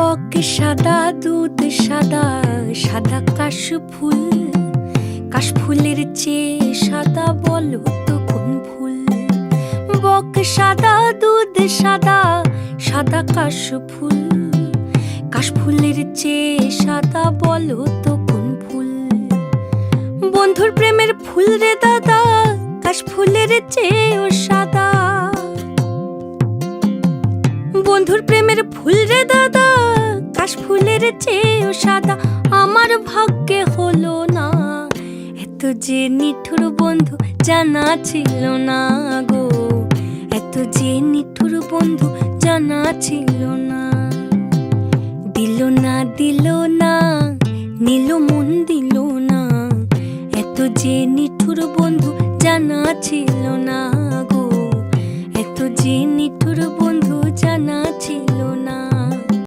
বক সাদা দুধ সাদা, সাদা কাশফুল। কাশফুলের চেয়ে সাদা বলো তো কোন ফুল? বক সাদা দুধ সাদা, সাদা কাশফুল। কাশফুলের চেয়ে সাদা বলো তো কোন ফুল? বন্ধুর প্রেমের ফুল রে দাদা, কাশফুলের চেয়েও সাদা। বন্ধুর প্রেমের ফুল রে দাদা, কাশফুলের চেয়েও সাদা। আমার ভাগ্যে হলো না, এত যে নিঠুর বন্ধু জানা ছিল না গো। এত যে নিঠুর বন্ধু জানা ছিল না। দিল না দিল না, নিল মন দিল না। এত যে নিঠুর বন্ধু জানা ছিল না গো। এত যে নিঠুর বন্ধু জানা ছিল